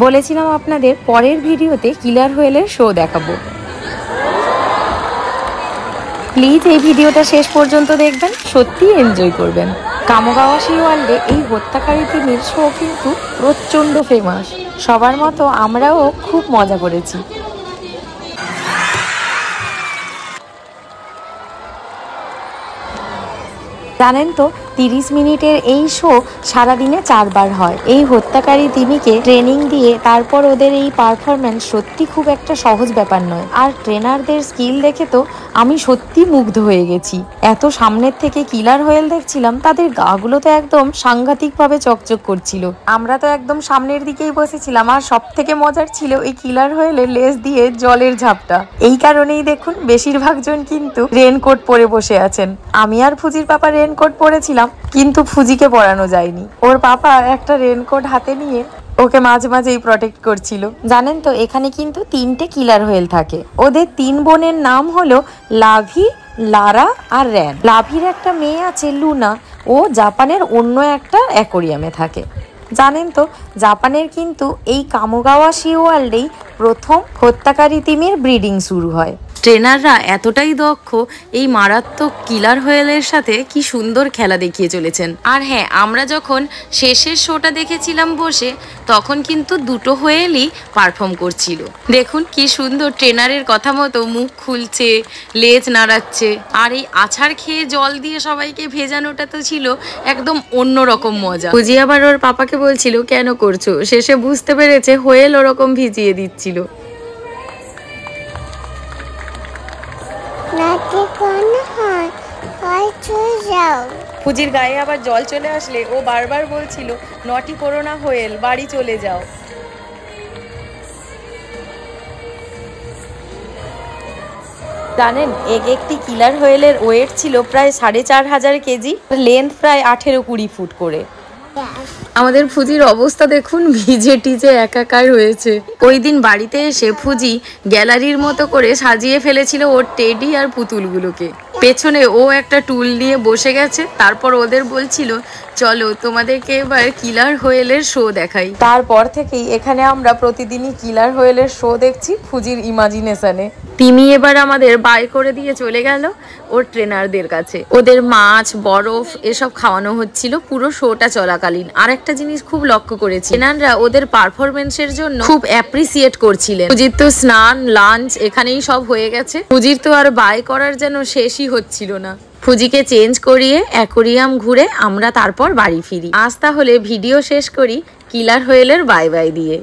বলেছিলাম আপনাদের পরের ভিডিওতে কিলার হোয়েলের শো দেখাবো। প্লিজ এই ভিডিওটা শেষ পর্যন্ত দেখবেন, সত্যি এনজয় করবেন। কামোগাওয়া সি ওয়ার্ল্ডে এই হত্যাকারী তিমির শো কিন্তু প্রচণ্ড ফেমাস। সবার মতো আমরাও খুব মজা করেছি। জানেন তো 30 মিনিটের এই শো সারাদিনে 4 বার হয়। এই হত্যাকারী তিমিকে ট্রেনিং দিয়ে তারপর ওদের এই পারফরমেন্স সত্যি খুব একটা সহজ ব্যাপার নয়। আর ট্রেনারদের স্কিল দেখে তো আমি সত্যি মুগ্ধ হয়ে গেছি। এত সামনের থেকে কিলার হোয়েল দেখছিলাম, তাদের গাগুলো তো একদম সাংঘাতিকভাবে চকচক করছিল। আমরা তো একদম সামনের দিকেই বসেছিলাম। আর সব থেকে মজার ছিল এই কিলার হোয়েলের লেজ দিয়ে জলের ঝাপটা। এই কারণেই দেখুন বেশিরভাগ জন কিন্তু রেনকোট পরে বসে আছেন। আমি আর ফুজির পাপা রেনকোট পরেছিলাম, কিন্তু ফুজিকে পরানো যায়নি। ওর পাপা একটা রেনকোট হাতে নিয়ে ওকে মাঝে মাঝেই প্রটেক্ট করছিল। জানেন তো এখানে কিন্তু 3টে কিলার হোয়েল থাকে। ওদের 3 বোনের নাম হলো লাভি, লারা আর র্যান। লাভির একটা মেয়ে আছে লুনা, ও জাপানের অন্য একটা অ্যাকোরিয়ামে থাকে। জানেন তো জাপানের কিন্তু এই কামোগাওয়া সি ওয়ার্ল্ডেই প্রথম হত্যাকারী তিমির ব্রিডিং শুরু হয়। ট্রেনাররা এতটাই দক্ষ, এই মারাত্মক কিলার হোয়েলের সাথে কি সুন্দর খেলা দেখিয়ে চলেছেন। আর হ্যাঁ, আমরা যখন শেষের শোটা দেখেছিলাম বসে, তখন কিন্তু 2টো হোয়েলই পারফর্ম করছিল। দেখুন কি সুন্দর ট্রেনারের কথা মতো মুখ খুলছে, লেজ নাড়াচ্ছে। আর এই আছাড় খেয়ে জল দিয়ে সবাইকে ভেজানোটা তো ছিল একদম অন্যরকম মজা। বুঝি আবার ওর পাপাকে বলছিল কেন করছো, শেষে বুঝতে পেরেছে হোয়েল ওরকম ভিজিয়ে দিচ্ছিল। ফুজির গায়ে আবার জল চলে আসলে ও বারবার বলছিল নটি করো না হোয়েল, বাড়ি চলে যাও। জানেন একটি কিলার হোয়েলের ওয়েট ছিল প্রায় 4500 কেজি, লেন্থ প্রায় 18-20 ফুট করে। আমাদের ফুজির অবস্থা দেখুন, ভিজে টিজে একাকার হয়েছে। ওই দিন বাড়িতে এসে ফুজি গ্যালারির মতো করে সাজিয়ে ফেলেছিল ওর টেডি আর পুতুলগুলোকে। পেছনে ও একটা টুল নিয়ে বসে গেছে। তারপর ওদের বলছিল চলো তোমাদেরকে এবার কিলার হোয়েলের শো দেখাই। তারপর থেকেই এখানে আমরা প্রতিদিনই কিলার হোয়েলের শো দেখছি ফুজির ইমাজিনেশনে। তিমি এবার আমাদের বাই করে দিয়ে চলে গেল ওর ট্রেনারদের কাছে। ওদের মাছ, বরফ এসব খাওয়ানো হচ্ছিল পুরো শোটা চলাকালীন। আর একটা জিনিস খুব লক্ষ্য করেছি, ট্রেনাররা ওদের পারফরমেন্সের জন্য খুব অ্যাপ্রিসিয়েট করছিলেন। ফুজির তো স্নান, লাঞ্চ এখানেই সব হয়ে গেছে। ফুজির তো আর বাই করার যেন শেষই হচ্ছিল না। ফুজিকে চেঞ্জ করিয়ে অ্যাকোরিয়াম ঘুরে আমরা তারপর বাড়ি ফিরি। আজ তাহলে ভিডিও শেষ করি কিলার হোয়েলের বাই বাই দিয়ে।